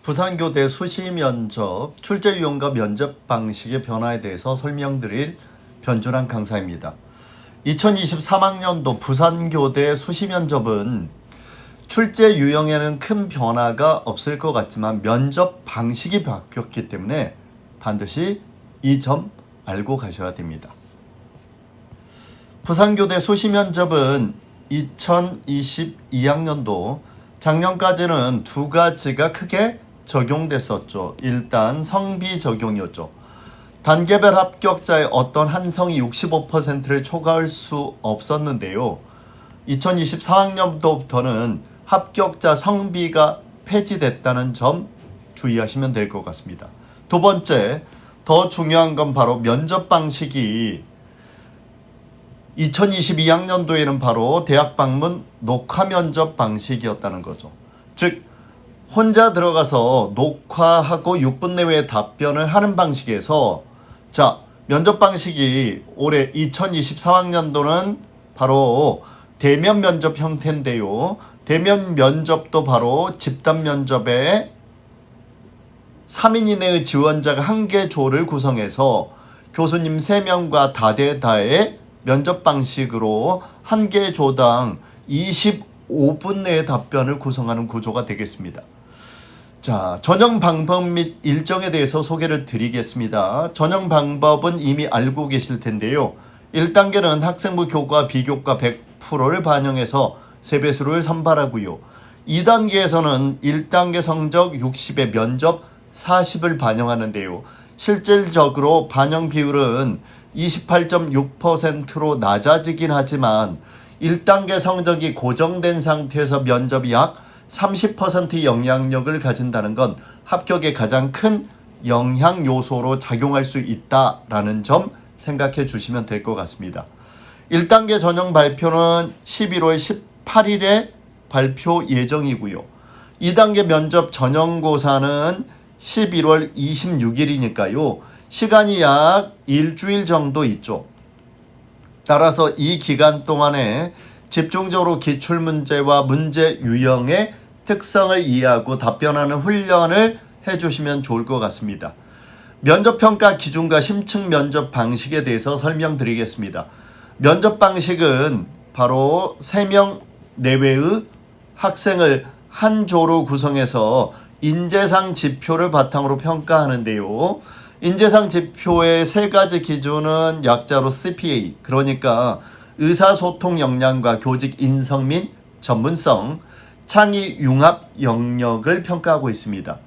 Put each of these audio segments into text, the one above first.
부산교대 수시면접, 출제 유형과 면접 방식의 변화에 대해서 설명드릴 변준환 강사입니다. 2023학년도 부산교대 수시면접은 출제 유형에는 큰 변화가 없을 것 같지만 면접 방식이 바뀌었기 때문에 반드시 이 점 알고 가셔야 됩니다. 부산교대 수시면접은 2022학년도 작년까지는 두 가지가 크게 적용됐었죠. 일단 성비 적용이었죠. 단계별 합격자의 어떤 한 성이 65%를 초과할 수 없었는데요. 2024학년도부터는 합격자 성비가 폐지됐다는 점 주의하시면 될 것 같습니다. 두 번째, 더 중요한 건 바로 면접 방식이 2022학년도에는 바로 대학 방문 녹화 면접 방식이었다는 거죠. 즉 혼자 들어가서 녹화하고 6분 내외에 답변을 하는 방식에서 면접 방식이 올해 2023학년도는 바로 대면 면접 형태인데요. 대면 면접도 바로 집단 면접에 3인 이내의 지원자가 1개 조를 구성해서 교수님 3명과 다대다의 면접 방식으로 1개 조당 25분 내의 답변을 구성하는 구조가 되겠습니다. 전형 방법 및 일정에 대해서 소개를 드리겠습니다. 전형 방법은 이미 알고 계실 텐데요. 1단계는 학생부 교과, 비교과 100%를 반영해서 세배수를 선발하고요. 2단계에서는 1단계 성적 60에 면접 40을 반영하는데요. 실질적으로 반영 비율은 28.6%로 낮아지긴 하지만 1단계 성적이 고정된 상태에서 면접이 약 30% 영향력을 가진다는 건 합격에 가장 큰 영향 요소로 작용할 수 있다라는 점 생각해 주시면 될 것 같습니다. 1단계 전형 발표는 11월 18일에 발표 예정이고요. 2단계 면접 전형고사는 11월 26일이니까요. 시간이 약 일주일 정도 있죠. 따라서 이 기간 동안에 집중적으로 기출문제와 문제 유형의 특성을 이해하고 답변하는 훈련을 해주시면 좋을 것 같습니다. 면접평가 기준과 심층 면접 방식에 대해서 설명드리겠습니다. 면접 방식은 바로 3명 내외의 학생을 한 조로 구성해서 인재상 지표를 바탕으로 평가하는데요. 인재상 지표의 3가지 기준은 약자로 CPA, 그러니까 의사소통 역량과 교직 인성 및 전문성, 창의 융합 영역을 평가하고 있습니다.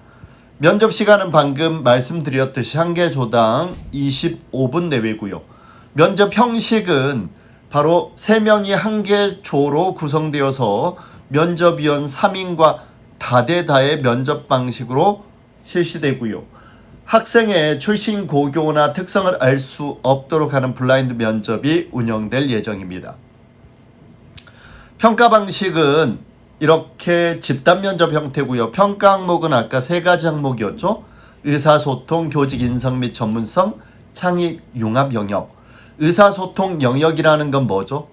면접 시간은 방금 말씀드렸듯이 1개 조당 25분 내외고요. 면접 형식은 바로 3명이 1개 조로 구성되어서 면접위원 3인과 다대다의 면접 방식으로 실시되고요. 학생의 출신 고교나 특성을 알 수 없도록 하는 블라인드 면접이 운영될 예정입니다. 평가 방식은 이렇게 집단 면접 형태고요. 평가 항목은 아까 3가지 항목이었죠. 의사소통, 교직 인성 및 전문성, 창의 융합 영역. 의사소통 영역이라는 건 뭐죠?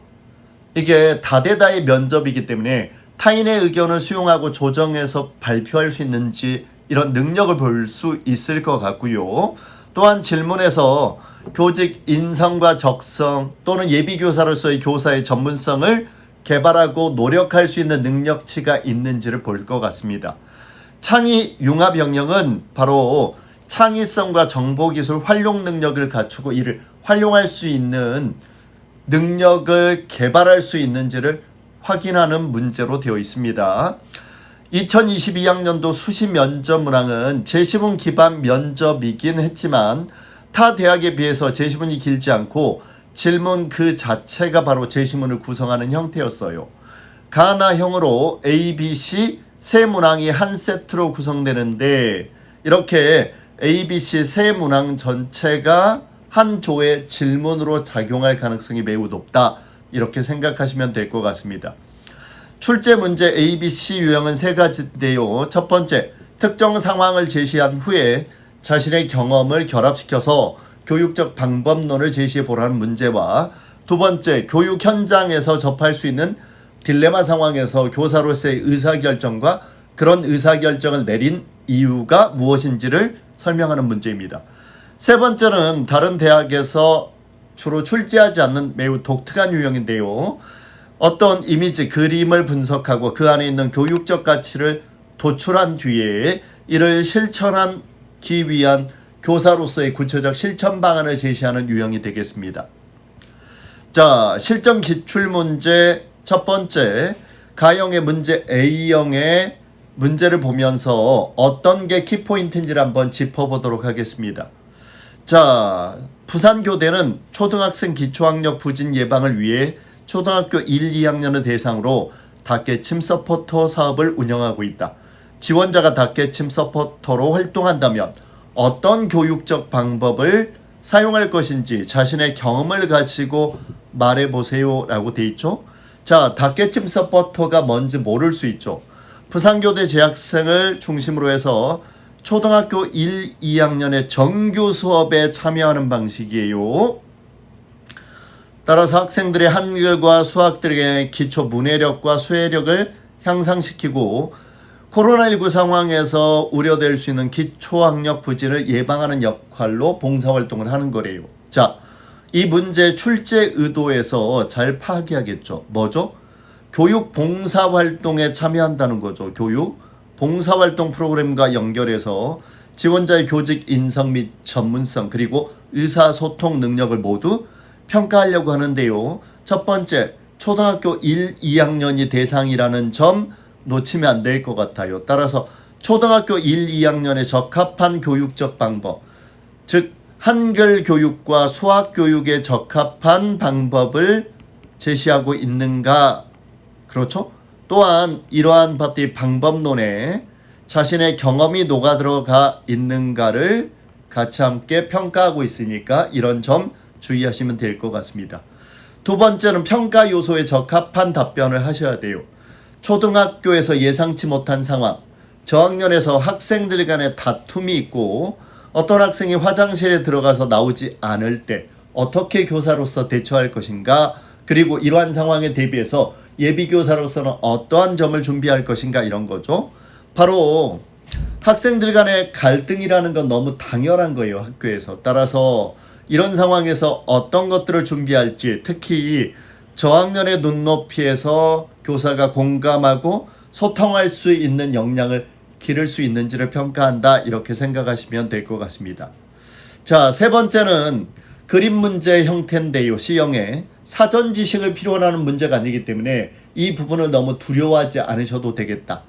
이게 다대다의 면접이기 때문에 타인의 의견을 수용하고 조정해서 발표할 수 있는지 이런 능력을 볼 수 있을 것 같고요. 또한 질문에서 교직 인성과 적성 또는 예비교사로서의 교사의 전문성을 개발하고 노력할 수 있는 능력치가 있는지를 볼 것 같습니다. 창의 융합 영역은 바로 창의성과 정보기술 활용 능력을 갖추고 이를 활용할 수 있는 능력을 개발할 수 있는지를 확인하는 문제로 되어 있습니다. 2022학년도 수시 면접 문항은 제시문 기반 면접이긴 했지만 타 대학에 비해서 제시문이 길지 않고 질문 그 자체가 바로 제시문을 구성하는 형태였어요. 가나형으로 A, B, C 세 문항이 한 세트로 구성되는데 이렇게 A, B, C 세 문항 전체가 한 조의 질문으로 작용할 가능성이 매우 높다. 이렇게 생각하시면 될 것 같습니다. 출제 문제 A, B, C 유형은 3가지인데요. 첫 번째, 특정 상황을 제시한 후에 자신의 경험을 결합시켜서 교육적 방법론을 제시해 보라는 문제와 두 번째, 교육 현장에서 접할 수 있는 딜레마 상황에서 교사로서의 의사결정과 그런 의사결정을 내린 이유가 무엇인지를 설명하는 문제입니다. 세 번째는 다른 대학에서 주로 출제하지 않는 매우 독특한 유형인데요. 어떤 이미지, 그림을 분석하고 그 안에 있는 교육적 가치를 도출한 뒤에 이를 실천하기 위한 교사로서의 구체적 실천 방안을 제시하는 유형이 되겠습니다. 자, 실전 기출문제 첫 번째, 가형의 문제 A형의 문제를 보면서 어떤 게 키포인트인지를 한번 짚어보도록 하겠습니다. 자, 부산교대는 초등학생 기초학력 부진 예방을 위해 초등학교 1, 2학년을 대상으로 닭개침 서포터 사업을 운영하고 있다. 지원자가 닭개침 서포터로 활동한다면 어떤 교육적 방법을 사용할 것인지 자신의 경험을 가지고 말해보세요 라고 돼 있죠. 자, 닭개침 서포터가 뭔지 모를 수 있죠. 부산교대 재학생을 중심으로 해서 초등학교 1, 2학년의 정규 수업에 참여하는 방식이에요. 따라서 학생들의 한글과 수학 등의 기초 문해력과 수해력을 향상시키고 코로나19 상황에서 우려될 수 있는 기초학력 부진을 예방하는 역할로 봉사활동을 하는 거래요. 자, 이 문제 출제 의도에서 잘 파악해야겠죠. 뭐죠? 교육 봉사활동에 참여한다는 거죠. 교육 봉사활동 프로그램과 연결해서 지원자의 교직 인성 및 전문성 그리고 의사소통 능력을 모두 평가하려고 하는데요. 첫 번째, 초등학교 1, 2학년이 대상이라는 점 놓치면 안 될 것 같아요. 따라서 초등학교 1, 2학년에 적합한 교육적 방법, 즉 한글 교육과 수학 교육에 적합한 방법을 제시하고 있는가? 그렇죠? 또한 이러한 방법론에 자신의 경험이 녹아들어가 있는가를 같이 함께 평가하고 있으니까 이런 점 주의하시면 될 것 같습니다. 두 번째는 평가 요소에 적합한 답변을 하셔야 돼요. 초등학교에서 예상치 못한 상황, 저학년에서 학생들 간의 다툼이 있고 어떤 학생이 화장실에 들어가서 나오지 않을 때 어떻게 교사로서 대처할 것인가, 그리고 이러한 상황에 대비해서 예비교사로서는 어떠한 점을 준비할 것인가, 이런 거죠. 바로 학생들 간의 갈등이라는 건 너무 당연한 거예요, 학교에서. 따라서 이런 상황에서 어떤 것들을 준비할지, 특히 저학년의 눈높이에서 교사가 공감하고 소통할 수 있는 역량을 기를 수 있는지를 평가한다, 이렇게 생각하시면 될 것 같습니다. 자, 세 번째는 그림 문제 형태인데요. C형의 사전 지식을 필요로 하는 문제가 아니기 때문에 이 부분을 너무 두려워하지 않으셔도 되겠다.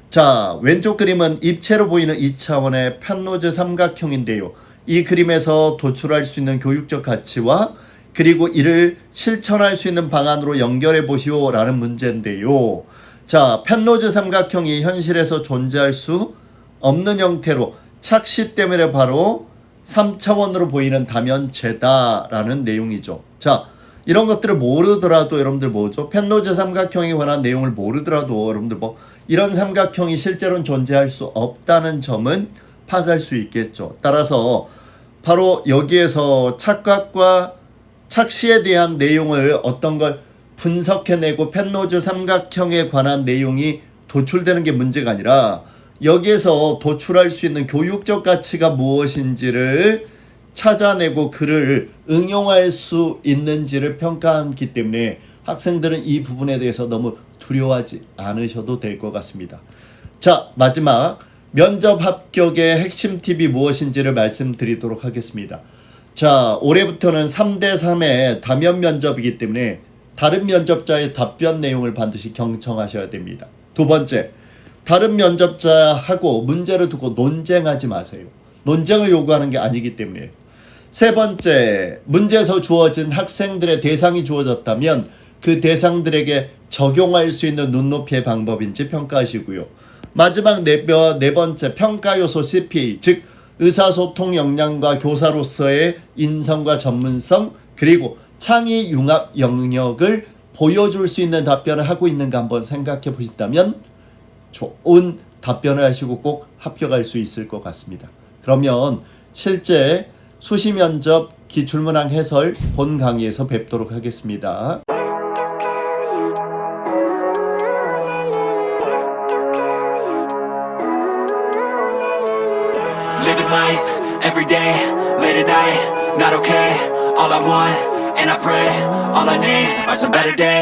자, 왼쪽 그림은 입체로 보이는 2차원의 펜로즈 삼각형인데요. 이 그림에서 도출할 수 있는 교육적 가치와 그리고 이를 실천할 수 있는 방안으로 연결해 보시오 라는 문제인데요. 자, 펜로즈 삼각형이 현실에서 존재할 수 없는 형태로 착시 때문에 바로 3차원으로 보이는 다면체다라는 내용이죠. 자, 이런 것들을 모르더라도 여러분들 뭐죠? 펜로즈 삼각형에 관한 내용을 모르더라도 여러분들 이런 삼각형이 실제로는 존재할 수 없다는 점은 파악할 수 있겠죠. 따라서 바로 여기에서 착각과 착시에 대한 내용을 어떤 걸 분석해내고 펜로즈 삼각형에 관한 내용이 도출되는 게 문제가 아니라 여기에서 도출할 수 있는 교육적 가치가 무엇인지를 찾아내고 그를 응용할 수 있는지를 평가하기 때문에 학생들은 이 부분에 대해서 너무 두려워하지 않으셔도 될 것 같습니다. 자, 마지막 면접 합격의 핵심 팁이 무엇인지를 말씀드리도록 하겠습니다. 자, 올해부터는 3대3의 다면 면접이기 때문에 다른 면접자의 답변 내용을 반드시 경청하셔야 됩니다. 두 번째, 다른 면접자하고 문제를 두고 논쟁하지 마세요. 논쟁을 요구하는 게 아니기 때문에. 세 번째, 문제에서 주어진 학생들의 대상이 주어졌다면 그 대상들에게 적용할 수 있는 눈높이의 방법인지 평가하시고요. 마지막 네 번째, 평가 요소 CPA, 즉 의사소통 역량과 교사로서의 인성과 전문성 그리고 창의 융합 영역을 보여줄 수 있는 답변을 하고 있는가 한번 생각해 보신다면 좋은 답변을 하시고 꼭 합격할 수 있을 것 같습니다. 그러면 실제 수시 면접 기출문항 해설 본 강의에서 뵙도록 하겠습니다. Living life, everyday, late at night, not okay. All I want, and I pray, all I need are some better days.